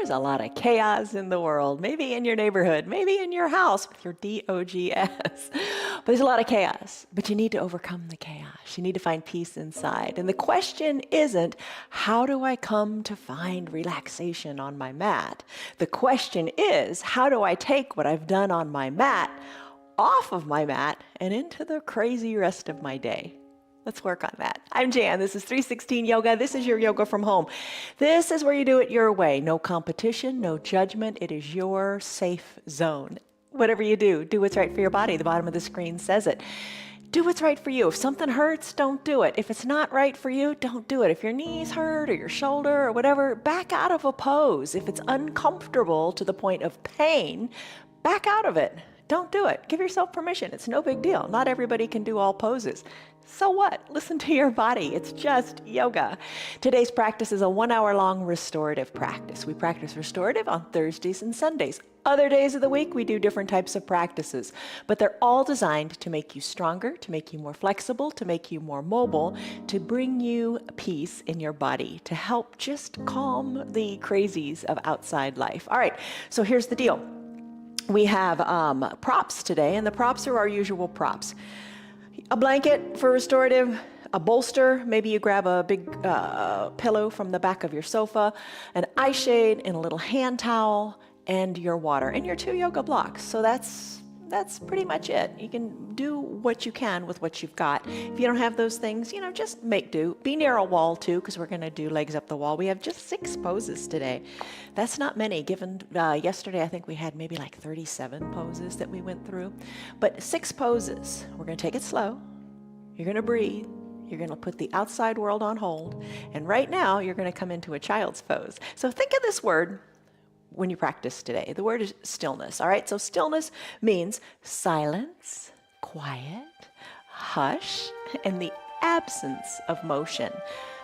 There's a lot of chaos in the world, maybe in your neighborhood, maybe in your house with your DOGS. But there's a lot of chaos, but you need to overcome the chaos. You need to find peace inside. And the question isn't, how do I come to find relaxation on my mat? The question is, how do I take what I've done on my mat off of my mat and into the crazy rest of my day? Let's work on that. I'm Jan. This is 316 Yoga. This is your yoga from home. This is where you do it your way. No competition, no judgment. It is your safe zone. Whatever you do what's right for your body. The bottom of the screen says it. Do what's right for you. If something hurts, don't do it. If it's not right for you, don't do it. If your knees hurt or your shoulder or whatever, back out of a pose. If it's uncomfortable to the point of pain, back out of it. Don't do it. Give yourself permission. It's no big deal. Not everybody can do all poses. So what? Listen to your body. It's just yoga. Today's practice is a 1 hour long restorative practice. We practice restorative on Thursdays and Sundays. Other days of the week, we do different types of practices, but they're all designed to make you stronger, to make you more flexible, to make you more mobile, to bring you peace in your body, to help just calm the crazies of outside life. All right, so here's the deal. We have props today, and the props are our usual props. A blanket for restorative, a bolster, maybe you grab a big pillow from the back of your sofa, an eye shade, and a little hand towel, and your water, and your 2 yoga blocks. So that's pretty much it. You can do what you can with what you've got. If you don't have those things, just make do. Be near a wall too, because we're going to do legs up the wall. We have just 6 poses today. That's not many, given yesterday I think we had maybe like 37 poses that we went through. But 6 poses. We're going to take it slow. You're going to breathe. You're going to put the outside world on hold. And right now, you're going to come into a child's pose. So think of this word when you practice today. The word is stillness, all right? So stillness means silence, quiet, hush, and the absence of motion.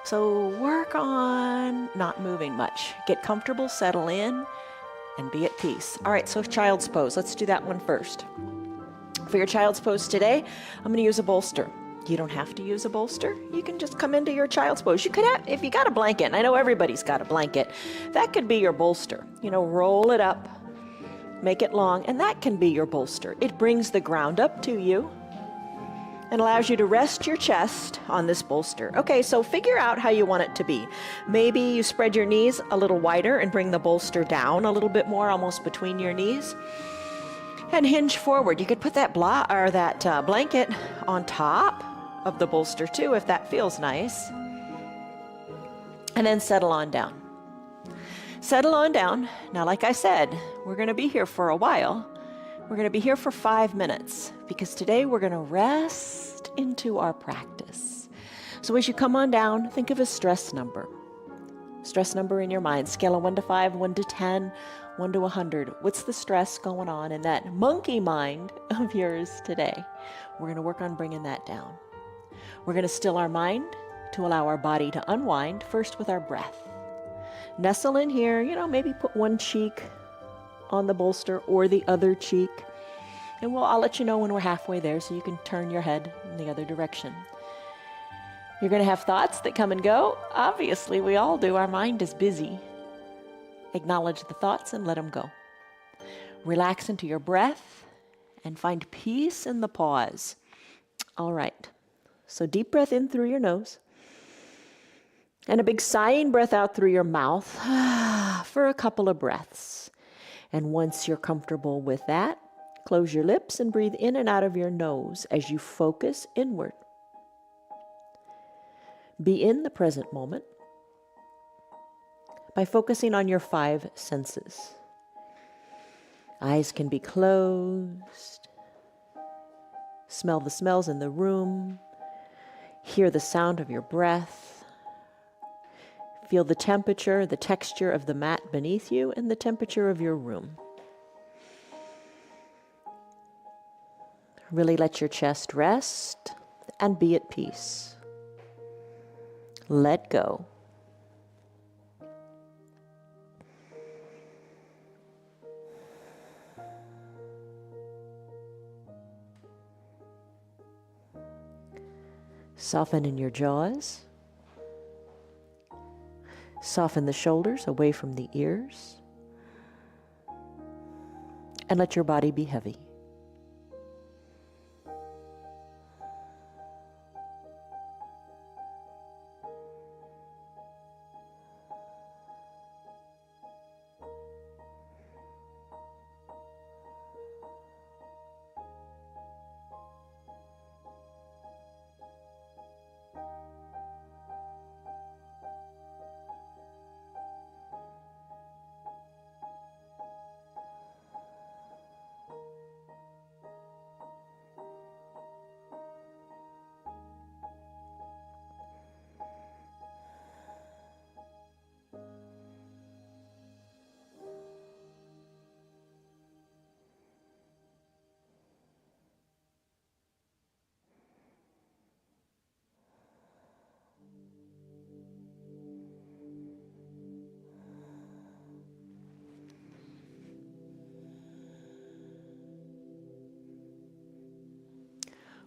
So work on not moving much. Get comfortable, settle in, and be at peace. All right, so child's pose. Let's do that one first. For your child's pose today, I'm going to use a bolster. You don't have to use a bolster. You can just come into your child's pose. You could have, if you got a blanket, and I know everybody's got a blanket, that could be your bolster. Roll it up, make it long, and that can be your bolster. It brings the ground up to you and allows you to rest your chest on this bolster. Okay, so figure out how you want it to be. Maybe you spread your knees a little wider and bring the bolster down a little bit more, almost between your knees. And hinge forward. You could put that blanket on top of the bolster too, if that feels nice. And then settle on down. Settle on down. Now, like I said, we're going to be here for a while. We're going to be here for 5 minutes because today we're going to rest into our practice. So as you come on down, think of a stress number. Stress number in your mind, scale of 1 to 5, 1 to 10, 1 to 100. What's the stress going on in that monkey mind of yours today? We're going to work on bringing that down. We're going to still our mind to allow our body to unwind, first with our breath. Nestle in here, maybe put one cheek on the bolster or the other cheek. And I'll let you know when we're halfway there so you can turn your head in the other direction. You're going to have thoughts that come and go. Obviously, we all do. Our mind is busy. Acknowledge the thoughts and let them go. Relax into your breath and find peace in the pause. All right. So deep breath in through your nose and a big sighing breath out through your mouth for a couple of breaths. And once you're comfortable with that, close your lips and breathe in and out of your nose as you focus inward. Be in the present moment by focusing on your 5 senses. Eyes can be closed. Smell the smells in the room. Hear the sound of your breath. Feel the temperature, the texture of the mat beneath you, and the temperature of your room. Really let your chest rest and be at peace. Let go. Soften in your jaws. Soften the shoulders away from the ears. and let your body be heavy.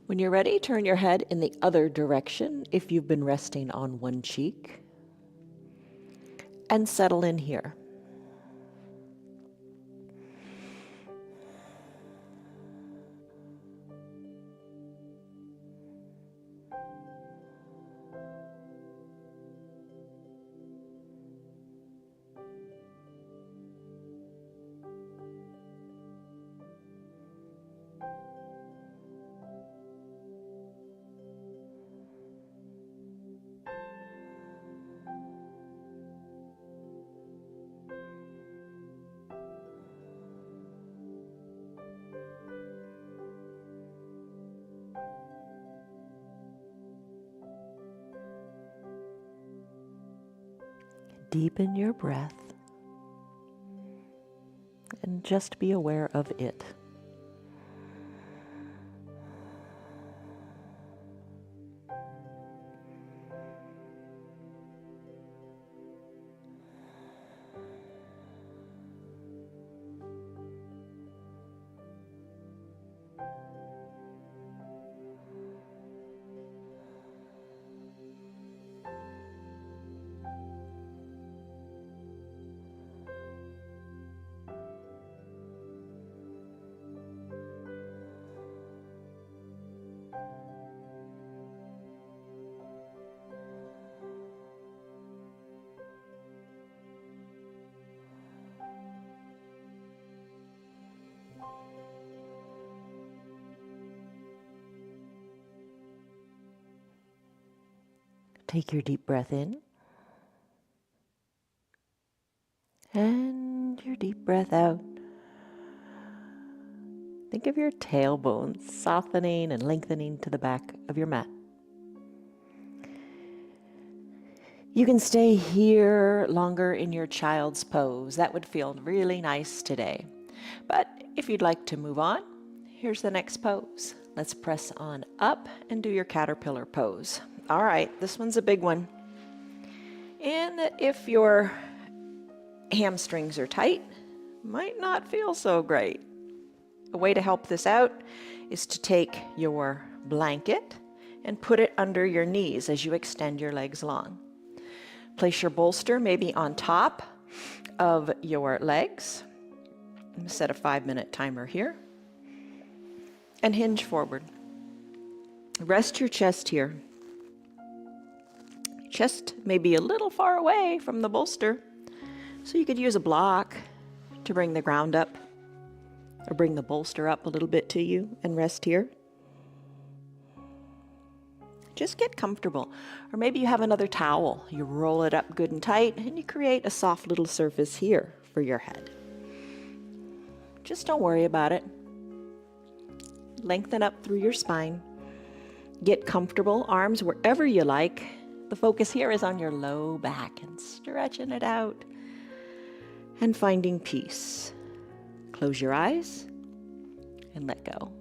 When you're ready, turn your head in the other direction if you've been resting on one cheek, and settle in here. Deepen your breath and just be aware of it. Take your deep breath in and your deep breath out. Think of your tailbones softening and lengthening to the back of your mat. You can stay here longer in your child's pose. That would feel really nice today. But if you'd like to move on, here's the next pose. Let's press on up and do your caterpillar pose. All right, this one's a big one. And if your hamstrings are tight, might not feel so great. A way to help this out is to take your blanket and put it under your knees as you extend your legs long. Place your bolster maybe on top of your legs. I'm going to set a 5-minute timer here. And hinge forward. Rest your chest here. Chest may be a little far away from the bolster, so you could use a block to bring the ground up, or bring the bolster up a little bit to you and rest here. Just get comfortable. Or maybe you have another towel. You roll it up good and tight, and you create a soft little surface here for your head. Just don't worry about it. Lengthen up through your spine. Get comfortable, arms wherever you like. The focus here is on your low back and stretching it out and finding peace. Close your eyes and let go.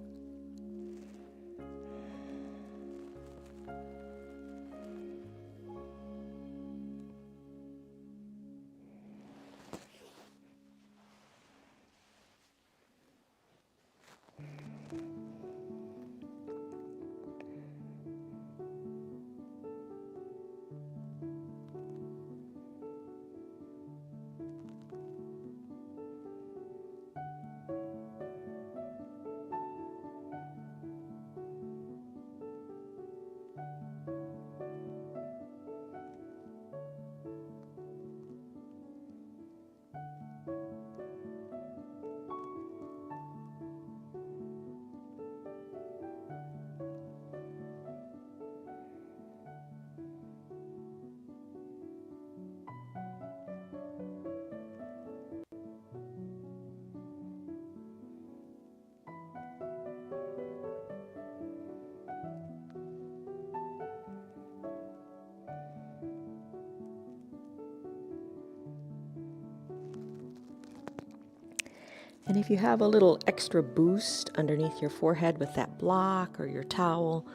And if you have a little extra boost underneath your forehead with that block or your towel,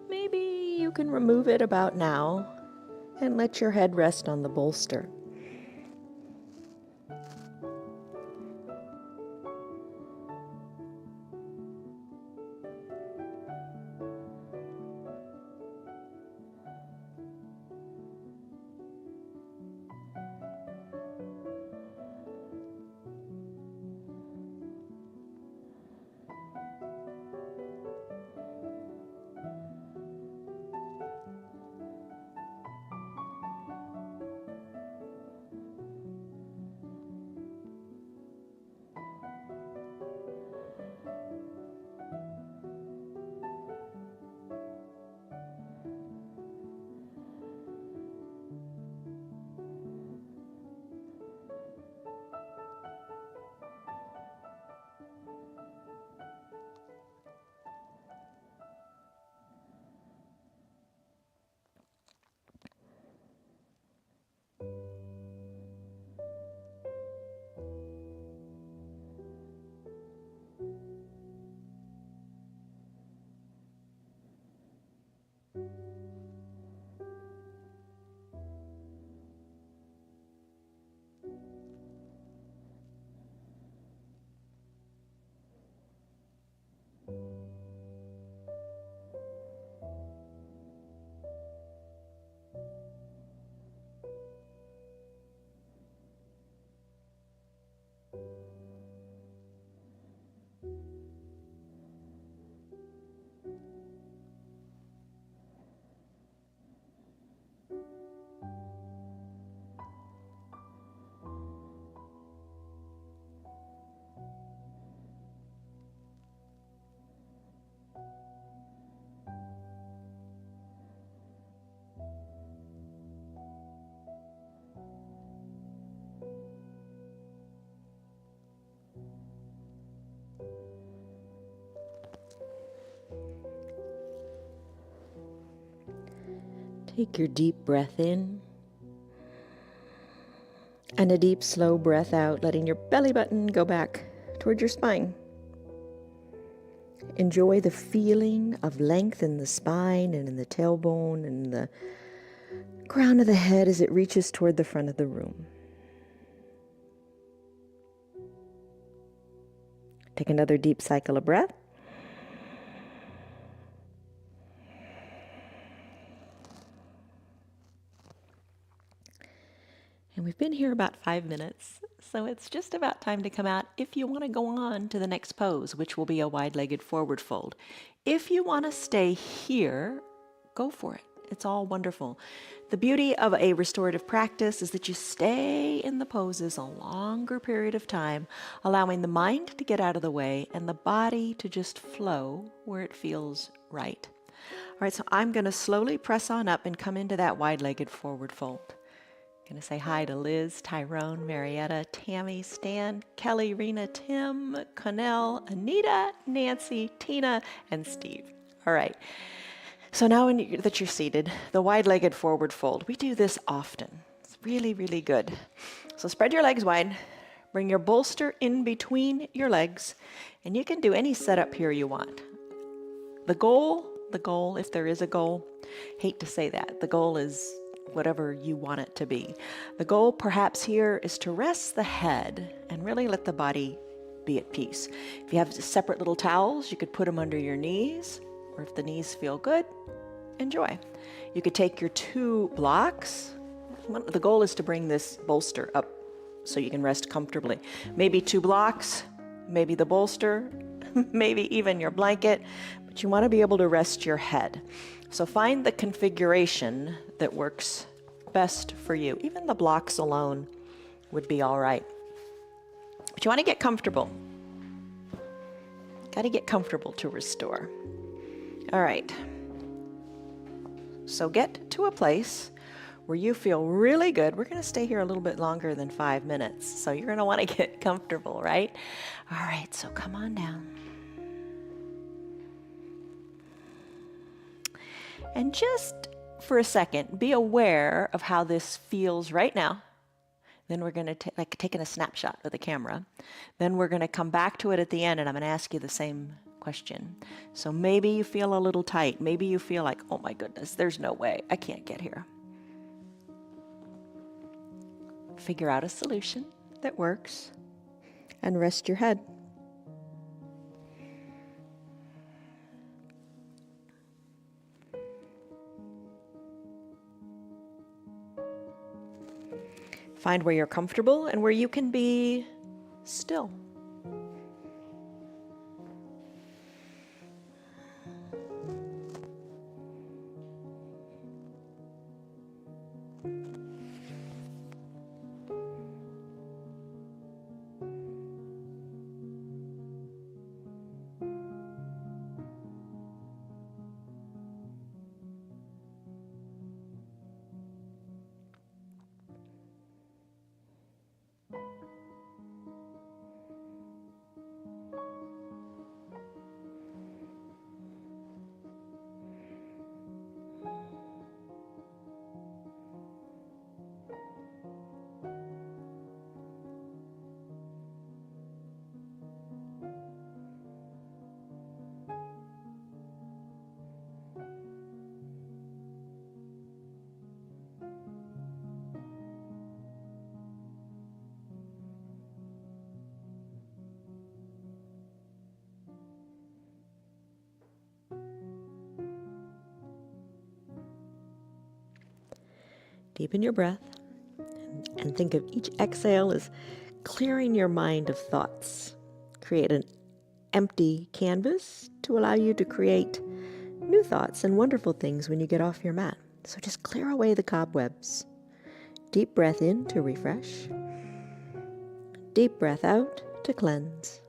maybe you can remove it about now and let your head rest on the bolster. Take your deep breath in and a deep, slow breath out, letting your belly button go back towards your spine. Enjoy the feeling of length in the spine and in the tailbone and the crown of the head as it reaches toward the front of the room. Take another deep cycle of breath. And we've been here about 5 minutes, so it's just about time to come out if you want to go on to the next pose, which will be a wide-legged forward fold. If you want to stay here, go for it. It's all wonderful. The beauty of a restorative practice is that you stay in the poses a longer period of time, allowing the mind to get out of the way and the body to just flow where it feels right. All right, so I'm going to slowly press on up and come into that wide-legged forward fold. Going to say hi to Liz, Tyrone, Marietta, Tammy, Stan, Kelly, Rena, Tim, Connell, Anita, Nancy, Tina, and Steve. All right. So now that you're seated, the wide-legged forward fold. We do this often. It's really, really good. So spread your legs wide. Bring your bolster in between your legs. And you can do any setup here you want. The goal, if there is a goal, hate to say that, the goal is whatever you want it to be. The goal perhaps here is to rest the head and really let the body be at peace. If you have separate little towels, you could put them under your knees, or if the knees feel good, enjoy. You could take your 2 blocks. The goal is to bring this bolster up so you can rest comfortably. Maybe 2 blocks, maybe the bolster, maybe even your blanket, but you want to be able to rest your head. So find the configuration that works best for you. Even the blocks alone would be all right. But you want to get comfortable. Got to get comfortable to restore. All right. So get to a place where you feel really good. We're going to stay here a little bit longer than 5 minutes. So you're going to want to get comfortable, right? All right, so come on down. And just for a second, be aware of how this feels right now. Then we're going to like taking a snapshot with a camera. Then we're going to come back to it at the end, and I'm going to ask you the same question. So maybe you feel a little tight. Maybe you feel like, oh my goodness, there's no way. I can't get here. Figure out a solution that works and rest your head. Find where you're comfortable and where you can be still. Deepen your breath and think of each exhale as clearing your mind of thoughts. Create an empty canvas to allow you to create new thoughts and wonderful things when you get off your mat. So just clear away the cobwebs. Deep breath in to refresh. Deep breath out to cleanse.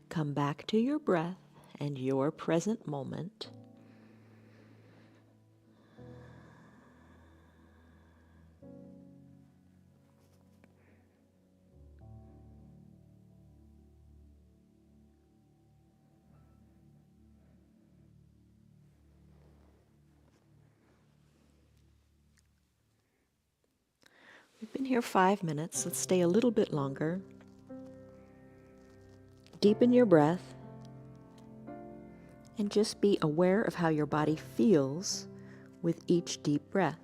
Come back to your breath and your present moment. We've been here 5 minutes. Let's stay a little bit longer. Deepen your breath And just be aware of how your body feels with each deep breath.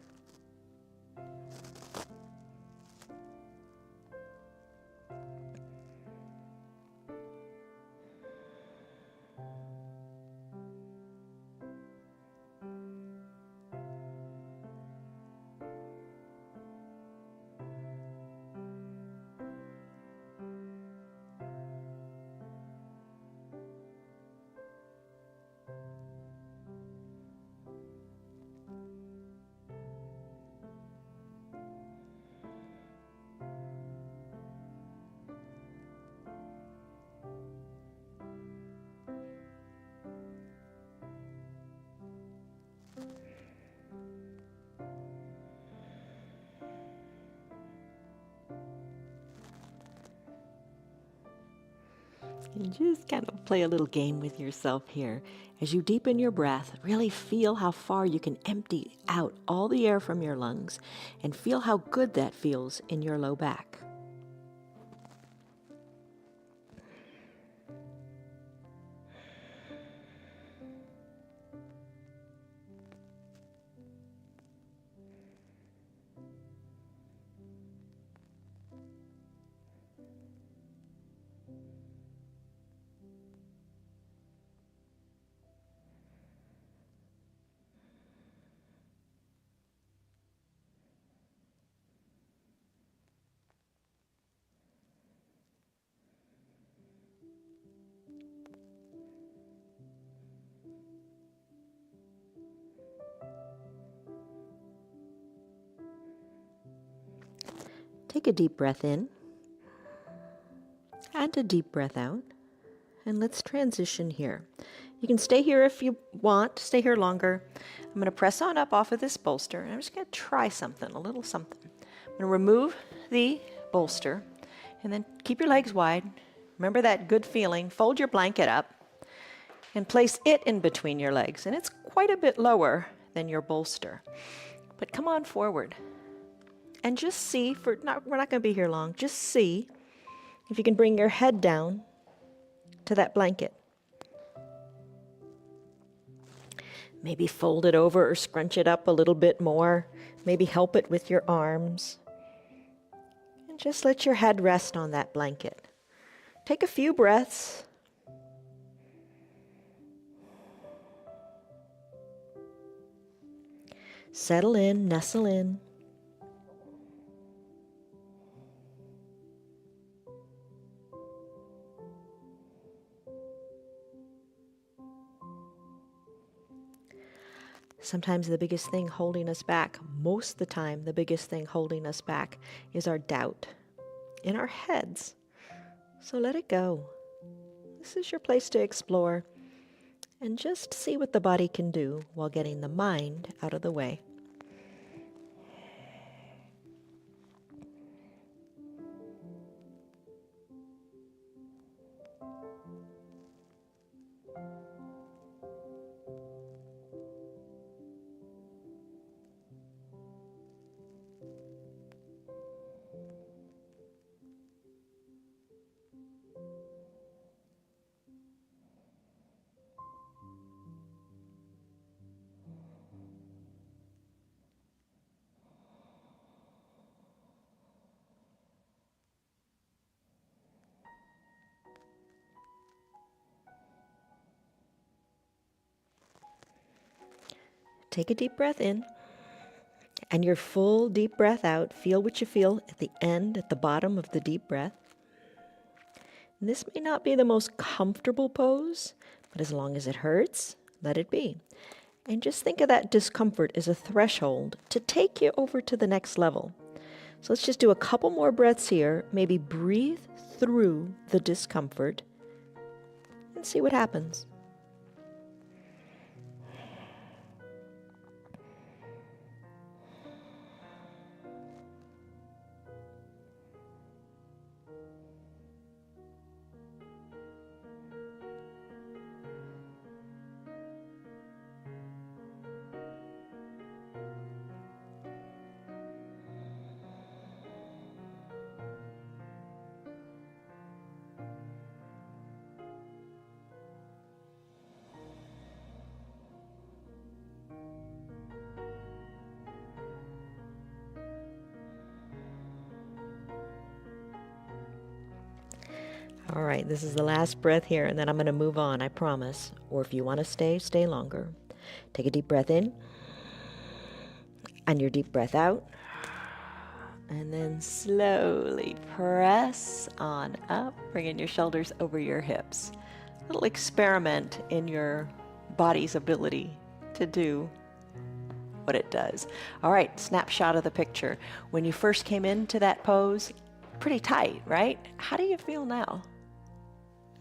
And just kind of play a little game with yourself here. As you deepen your breath, really feel how far you can empty out all the air from your lungs and feel how good that feels in your low back. Take a deep breath in and a deep breath out. And let's transition here. You can stay here if you want, stay here longer. I'm going to press on up off of this bolster, and I'm just going to try something, a little something. I'm going to remove the bolster, and then keep your legs wide. Remember that good feeling. Fold your blanket up and place it in between your legs. And it's quite a bit lower than your bolster. But come on forward and just see, we're not going to be here long, just see if you can bring your head down to that blanket. Maybe fold it over or scrunch it up a little bit more. Maybe help it with your arms. And just let your head rest on that blanket. Take a few breaths. Settle in, nestle in. Sometimes the biggest thing holding us back, most of the time, the biggest thing holding us back is our doubt in our heads. So let it go. This is your place to explore and just see what the body can do while getting the mind out of the way. Take a deep breath in, and your full deep breath out. Feel what you feel at the end, at the bottom of the deep breath. And this may not be the most comfortable pose, but as long as it hurts, let it be. And just think of that discomfort as a threshold to take you over to the next level. So let's just do a couple more breaths here. Maybe breathe through the discomfort and see what happens. All right, this is the last breath here, and then I'm going to move on, I promise. Or if you want to stay, stay longer. Take a deep breath in, and your deep breath out. And then slowly press on up, bringing your shoulders over your hips. A little experiment in your body's ability to do what it does. All right, snapshot of the picture. When you first came into that pose, pretty tight, right? How do you feel now?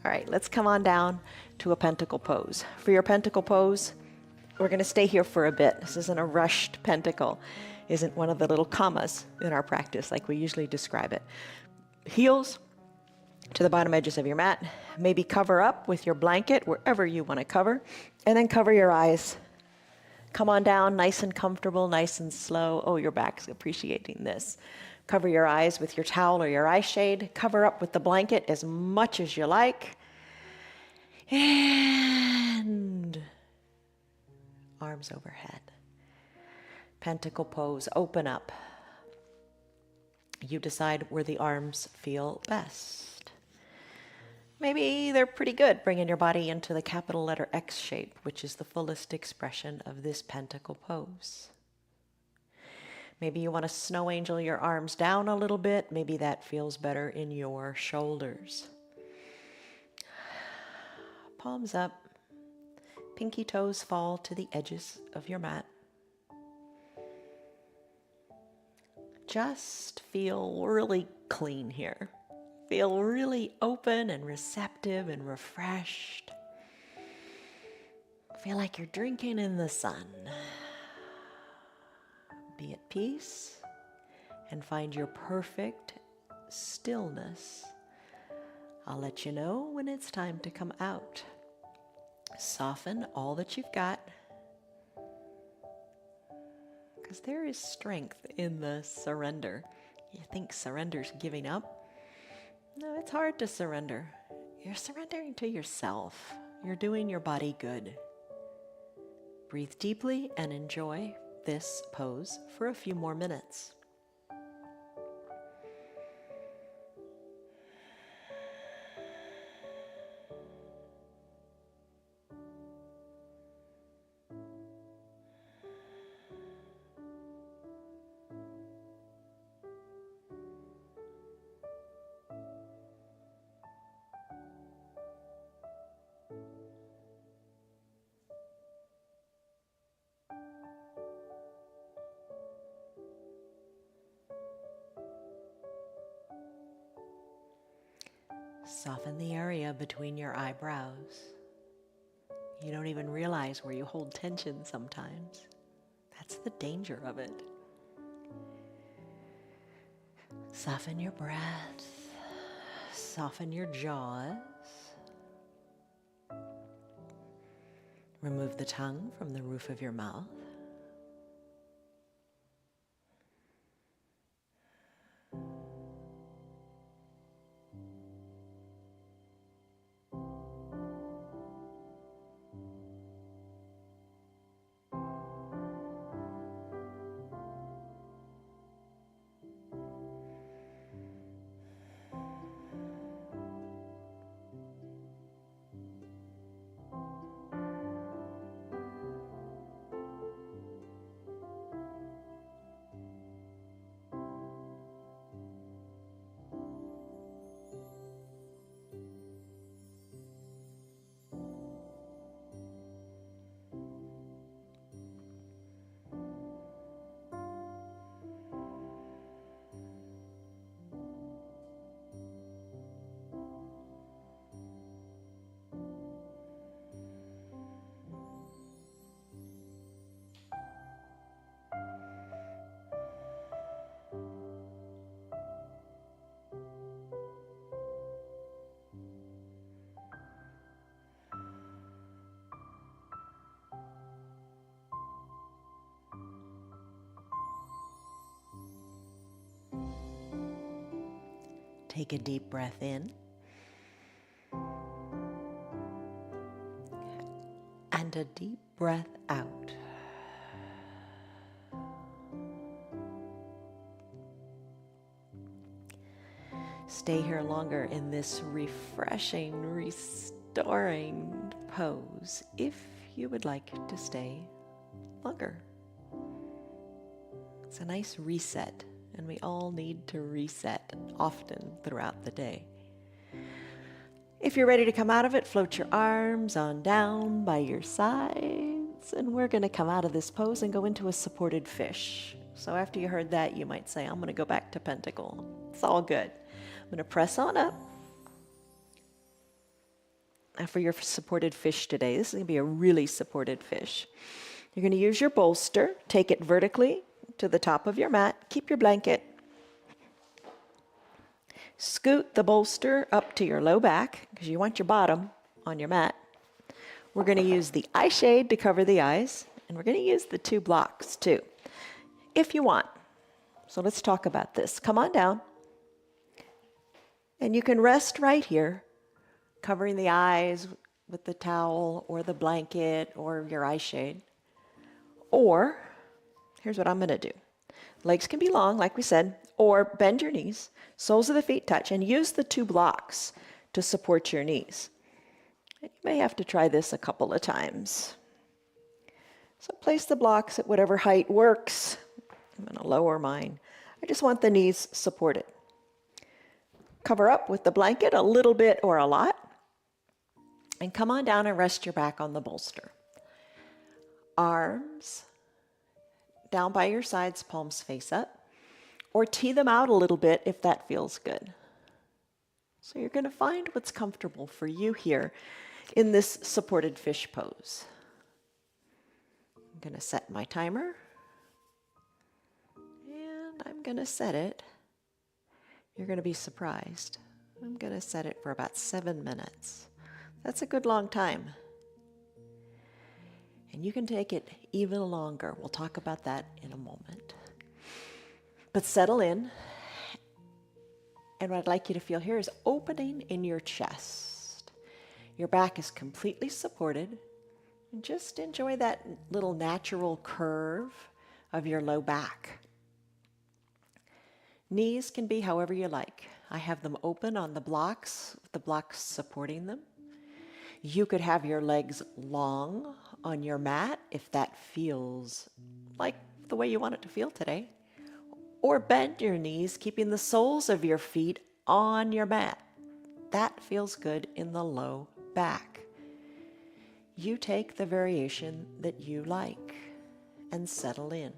All right, let's come on down to a pentacle pose. For your pentacle pose, we're going to stay here for a bit. This isn't a rushed pentacle. Isn't one of the little commas in our practice like we usually describe it. Heels to the bottom edges of your mat. Maybe cover up with your blanket wherever you want to cover, and then cover your eyes. Come on down, nice and comfortable, nice and slow. Oh, your back's appreciating this. Cover your eyes with your towel or your eye shade. Cover up with the blanket as much as you like. And arms overhead. Pentacle pose, open up. You decide where the arms feel best. Maybe they're pretty good, bringing your body into the capital letter X shape, which is the fullest expression of this pentacle pose. Maybe you want to snow angel your arms down a little bit. Maybe that feels better in your shoulders. Palms up. Pinky toes fall to the edges of your mat. Just feel really clean here. Feel really open and receptive and refreshed. Feel like you're drinking in the sun. Be at peace and find your perfect stillness. I'll let you know when it's time to come out. Soften all that you've got, because there is strength in the surrender. You think surrender's giving up? No, it's hard to surrender. You're surrendering to yourself. You're doing your body good. Breathe deeply and enjoy this pose for a few more minutes. Soften the area between your eyebrows. You don't even realize where you hold tension sometimes. That's the danger of it. Soften your breath. Soften your jaws. Remove the tongue from the roof of your mouth. Take a deep breath in and a deep breath out. Stay here longer in this refreshing, restoring pose if you would like to stay longer. It's a nice reset, and we all need to reset often throughout the day. If you're ready to come out of it, float your arms on down by your sides, and we're going to come out of this pose and go into a supported fish. So after you heard that, you might say, I'm going to go back to pentacle. It's all good. I'm going to press on up. And for your supported fish today, this is going to be a really supported fish. You're going to use your bolster, take it vertically to the top of your mat, keep your blanket. Scoot the bolster up to your low back because you want your bottom on your mat. We're going to use the eye shade to cover the eyes, and we're going to use the 2 blocks too, if you want. So let's talk about this. Come on down, and you can rest right here, covering the eyes with the towel or the blanket or your eye shade. Or, here's what I'm going to do. Legs can be long, like we said, or bend your knees, soles of the feet touch, and use the 2 blocks to support your knees. And you may have to try this a couple of times. So place the blocks at whatever height works. I'm going to lower mine. I just want the knees supported. Cover up with the blanket a little bit or a lot. And come on down and rest your back on the bolster. Arms down by your sides, palms face up. Or tee them out a little bit if that feels good. So you're going to find what's comfortable for you here in this supported fish pose. I'm going to set my timer. And I'm going to set it. You're going to be surprised. I'm going to set it for about 7 minutes. That's a good long time. And you can take it even longer. We'll talk about that in a moment. But settle in. And what I'd like you to feel here is opening in your chest. Your back is completely supported. And just enjoy that little natural curve of your low back. Knees can be however you like. I have them open on the blocks supporting them. You could have your legs long on your mat if that feels like the way you want it to feel today. Or bend your knees, keeping the soles of your feet on your mat. That feels good in the low back. You take the variation that you like and settle in.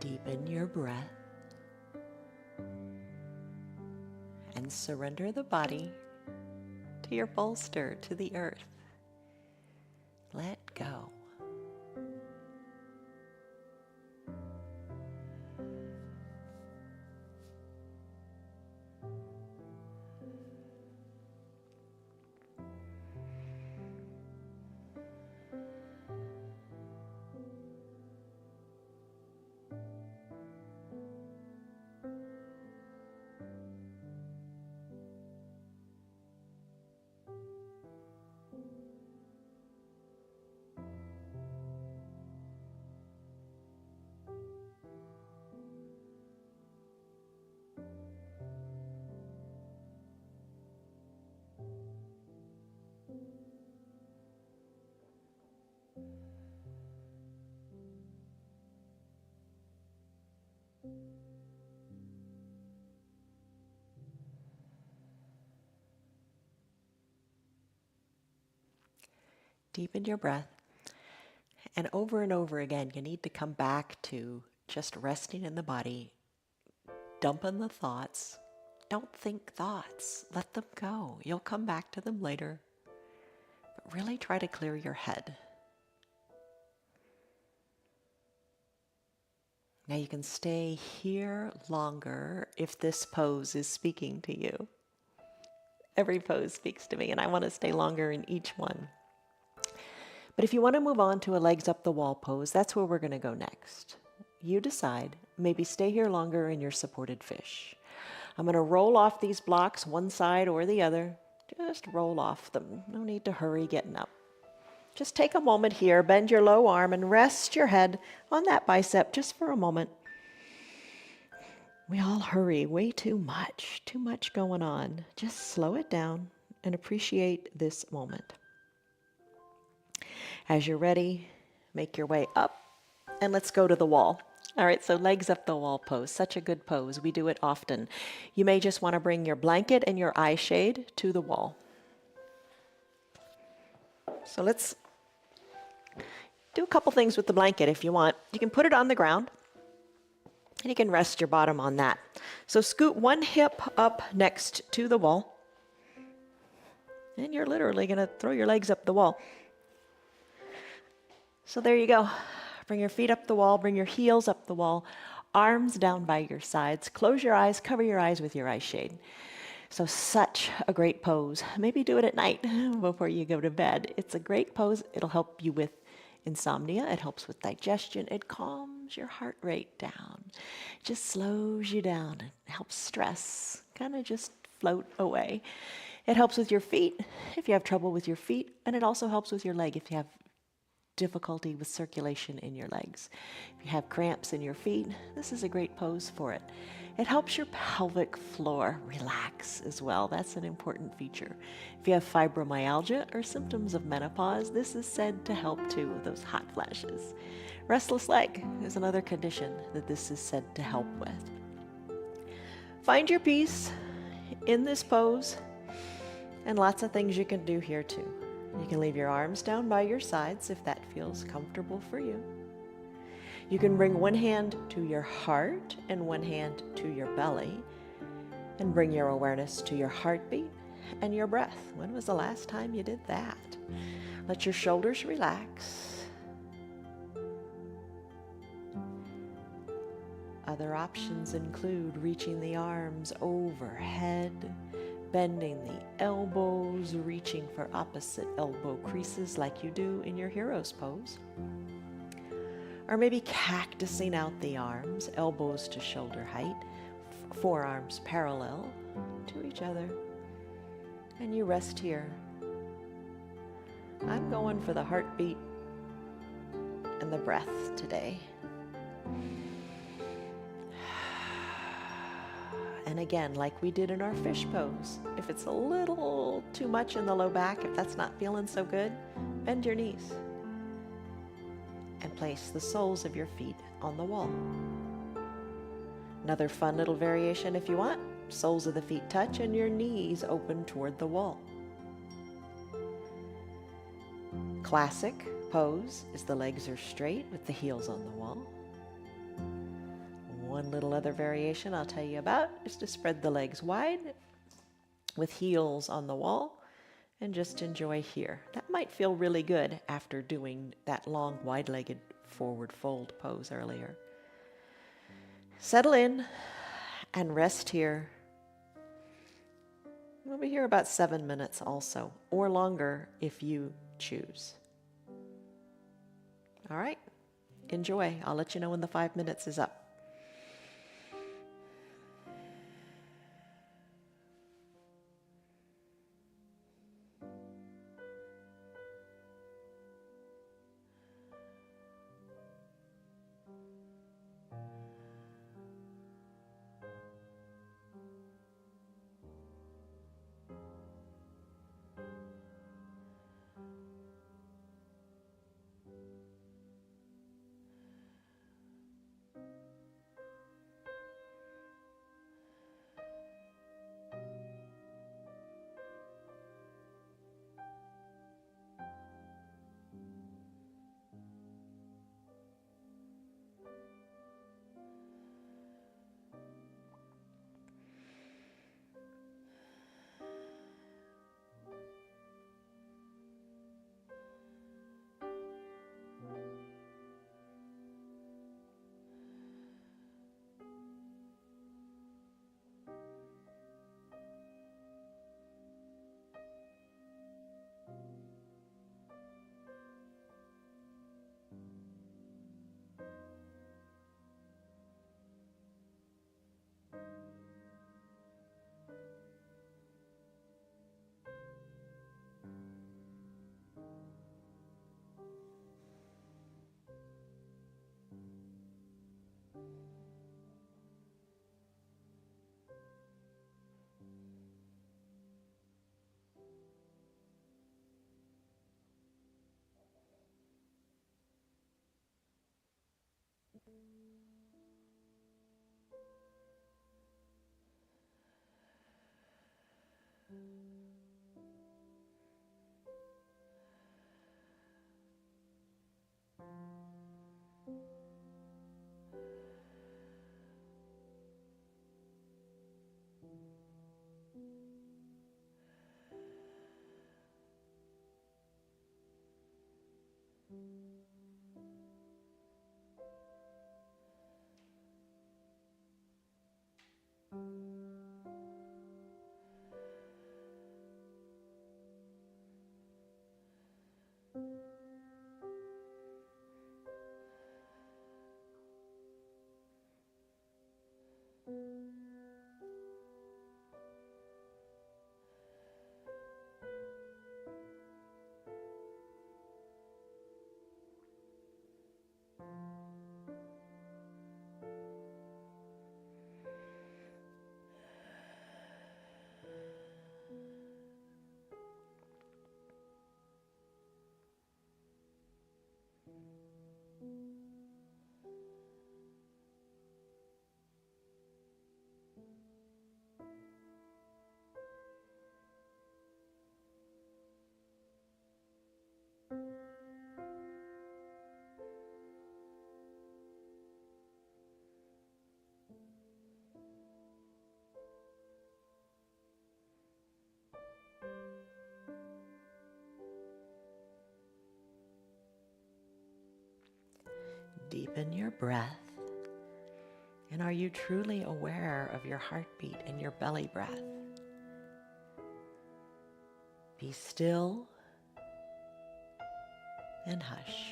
Deepen your breath and surrender the body to your bolster, to the earth. Let go. Deepen your breath. And over again, you need to come back to just resting in the body, dumping the thoughts. Don't think thoughts. Let them go. You'll come back to them later. But really try to clear your head. Now you can stay here longer if this pose is speaking to you. Every pose speaks to me, and I want to stay longer in each one. But if you want to move on to a legs up the wall pose, that's where we're going to go next. You decide, maybe stay here longer in your supported fish. I'm going to roll off these blocks one side or the other. Just roll off them. No need to hurry getting up. Just take a moment here, bend your low arm and rest your head on that bicep just for a moment. We all hurry way too much going on. Just slow it down and appreciate this moment. As you're ready, make your way up and let's go to the wall. All right, so legs up the wall pose, such a good pose. We do it often. You may just want to bring your blanket and your eye shade to the wall. So let's do a couple things with the blanket if you want. You can put it on the ground and you can rest your bottom on that. So scoot one hip up next to the wall and you're literally going to throw your legs up the wall. So there you go. Bring your feet up the wall, bring your heels up the wall, arms down by your sides. Close your eyes, cover your eyes with your eye shade. So such a great pose. Maybe do it at night before you go to bed. It's a great pose. It'll help you with insomnia. It helps with digestion. It calms your heart rate down. Just slows you down. It helps stress kind of just float away. It helps with your feet if you have trouble with your feet, and it also helps with your leg if you have difficulty with circulation in your legs. If you have cramps in your feet, this is a great pose for it. It helps your pelvic floor relax as well. That's an important feature. If you have fibromyalgia or symptoms of menopause, this is said to help too with those hot flashes. Restless leg is another condition that this is said to help with. Find your peace in this pose, and lots of things you can do here too. You can leave your arms down by your sides if that feels comfortable for you. You can bring one hand to your heart and one hand to your belly, and bring your awareness to your heartbeat and your breath. When was the last time you did that? Let your shoulders relax. Other options include reaching the arms overhead, bending the elbows, reaching for opposite elbow creases like you do in your hero's pose. Or maybe cactusing out the arms, elbows to shoulder height, forearms parallel to each other. And you rest here. I'm going for the heartbeat and the breath today. And again, like we did in our fish pose, if it's a little too much in the low back, if that's not feeling so good, bend your knees and place the soles of your feet on the wall. Another fun little variation if you want, soles of the feet touch and your knees open toward the wall. Classic pose is the legs are straight with the heels on the wall. One little other variation I'll tell you about is to spread the legs wide with heels on the wall and just enjoy here. That might feel really good after doing that long wide-legged forward fold pose earlier. Settle in and rest here. We'll be here about 7 minutes also, or longer if you choose. All right, enjoy. I'll let you know when the 5 minutes is up. deepen your breath. And are you truly aware of your heartbeat and your belly breath? Be still and hush.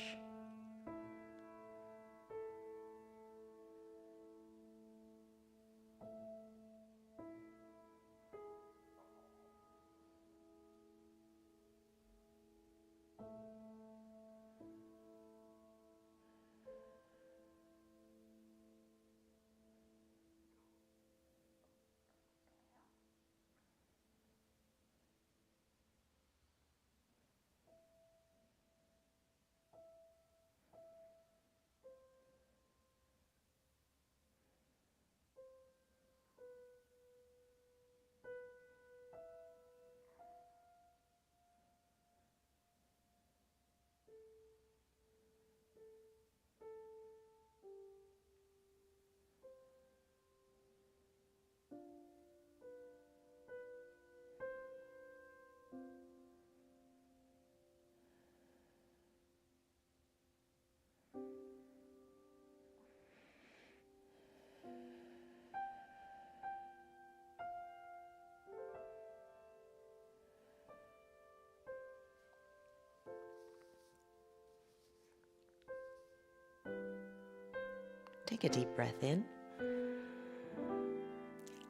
Take a deep breath in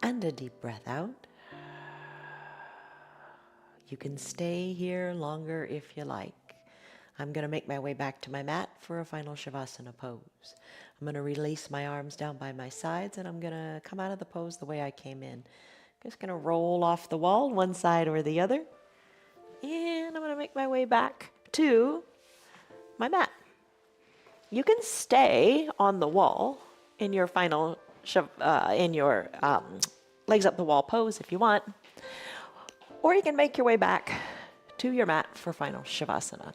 and a deep breath out. You can stay here longer if you like. I'm going to make my way back to my mat for a final Shavasana pose. I'm going to release my arms down by my sides, and I'm going to come out of the pose the way I came in. Just going to roll off the wall, one side or the other. And I'm going to make my way back to my mat. You can stay on the wall in your final legs up the wall pose if you want, or you can make your way back to your mat for final Shavasana.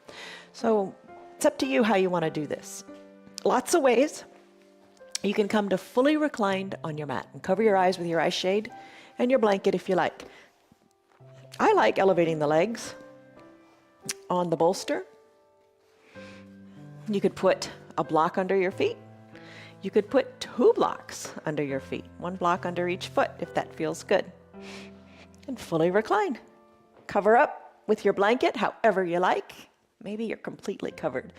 So it's up to you how you want to do this. Lots of ways. You can come to fully reclined on your mat and cover your eyes with your eye shade and your blanket if you like. I like elevating the legs on the bolster. You could put a block under your feet. You could put 2 blocks under your feet, 1 block under each foot if that feels good. And fully recline. Cover up with your blanket however you like. Maybe you're completely covered.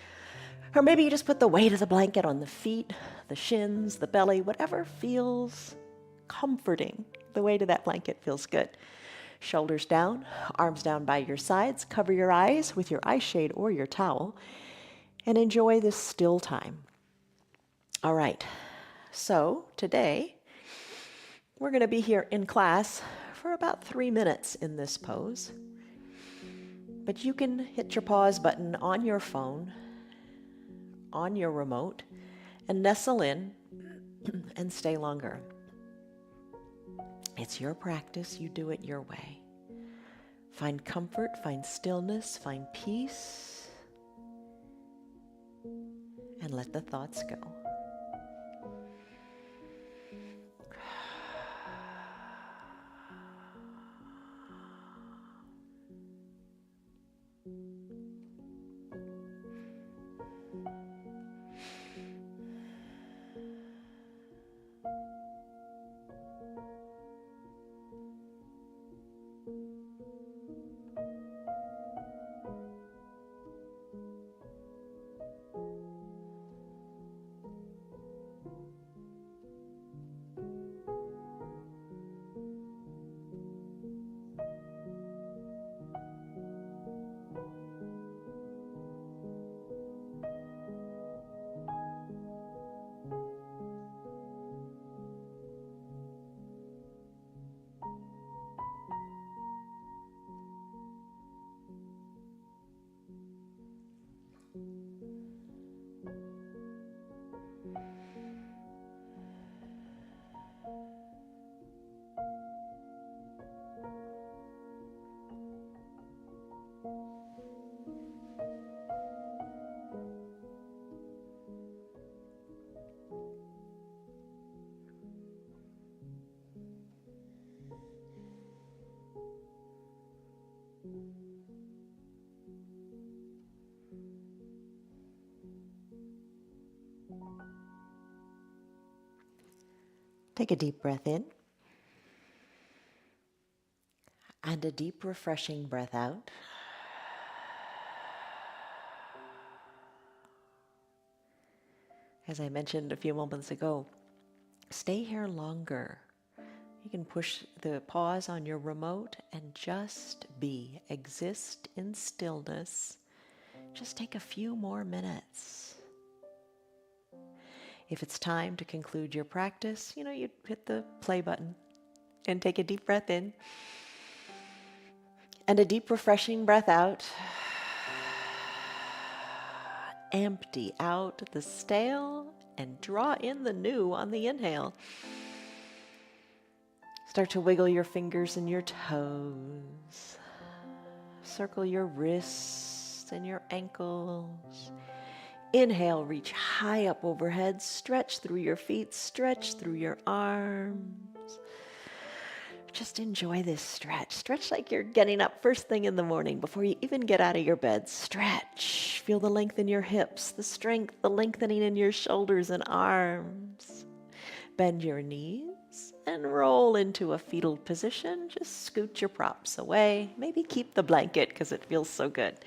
Or maybe you just put the weight of the blanket on the feet, the shins, the belly, whatever feels comforting. The weight of that blanket feels good. Shoulders down, arms down by your sides. Cover your eyes with your eye shade or your towel. And enjoy this still time. All right, so today we're going to be here in class for about 3 minutes in this pose. But you can hit your pause button on your phone, on your remote, and nestle in and stay longer. It's your practice, you do it your way. Find comfort, find stillness, find peace, and let the thoughts go. Take a deep breath in. And a deep, refreshing breath out. As I mentioned a few moments ago, stay here longer. You can push the pause on your remote and just be, exist in stillness. Just take a few more minutes. If it's time to conclude your practice, you hit the play button and take a deep breath in and a deep, refreshing breath out. Empty out the stale and draw in the new on the inhale. Start to wiggle your fingers and your toes. Circle your wrists and your ankles. Inhale, reach high up overhead. Stretch through your feet, stretch through your arms. Just enjoy this stretch. Stretch like you're getting up first thing in the morning before you even get out of your bed. Stretch. Feel the length in your hips, the strength, the lengthening in your shoulders and arms. Bend your knees and roll into a fetal position. Just scoot your props away. Maybe keep the blanket because it feels so good.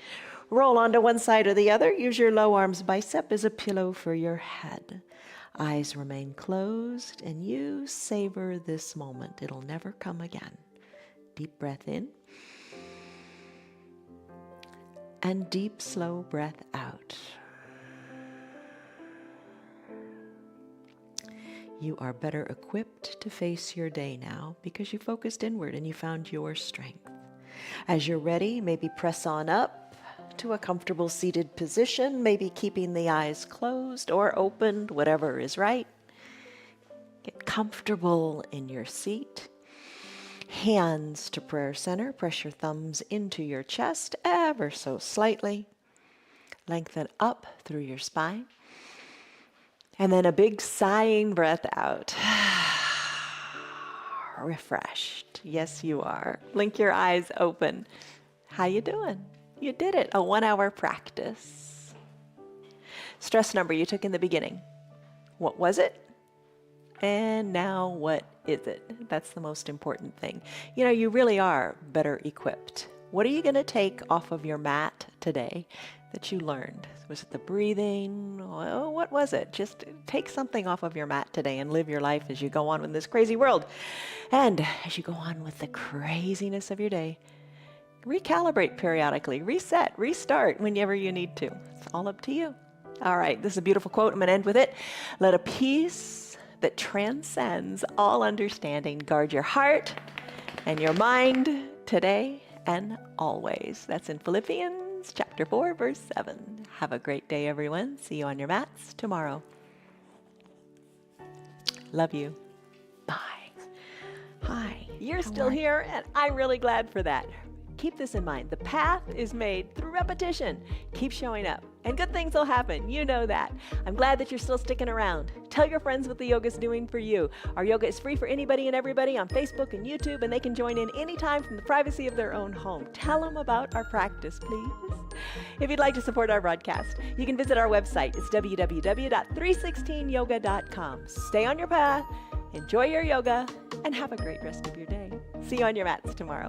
Roll onto one side or the other. Use your low arms bicep as a pillow for your head. Eyes remain closed, and you savor this moment. It'll never come again. Deep breath in. And deep, slow breath out. You are better equipped to face your day now because you focused inward and you found your strength. As you're ready, maybe press on up to a comfortable seated position, maybe keeping the eyes closed or opened, whatever is right. Get comfortable in your seat. Hands to prayer center. Press your thumbs into your chest ever so slightly. Lengthen up through your spine. And then a big sighing breath out. Refreshed. Yes, you are. Blink your eyes open. How you doing? You did it. A 1-hour practice. Stress number you took in the beginning. What was it? And now what is it? That's the most important thing. You really are better equipped. What are you going to take off of your mat today that you learned? Was it the breathing? Oh, what was it? Just take something off of your mat today and live your life as you go on in this crazy world. And as you go on with the craziness of your day, recalibrate periodically, reset, restart whenever you need to. It's all up to you. All right, this is a beautiful quote. I'm going to end with it. Let a peace that transcends all understanding guard your heart and your mind today and always. That's in Philippians chapter 4, verse 7. Have a great day, everyone. See you on your mats tomorrow. Love you. Bye. Hi. You're still here, and I'm really glad for that. Keep this in mind. The path is made through repetition. Keep showing up, and good things will happen. You know that. I'm glad that you're still sticking around. Tell your friends what the yoga's doing for you. Our yoga is free for anybody and everybody on Facebook and YouTube, and they can join in anytime from the privacy of their own home. Tell them about our practice, please. If you'd like to support our broadcast, you can visit our website. It's www.316yoga.com. Stay on your path, enjoy your yoga, and have a great rest of your day. See you on your mats tomorrow.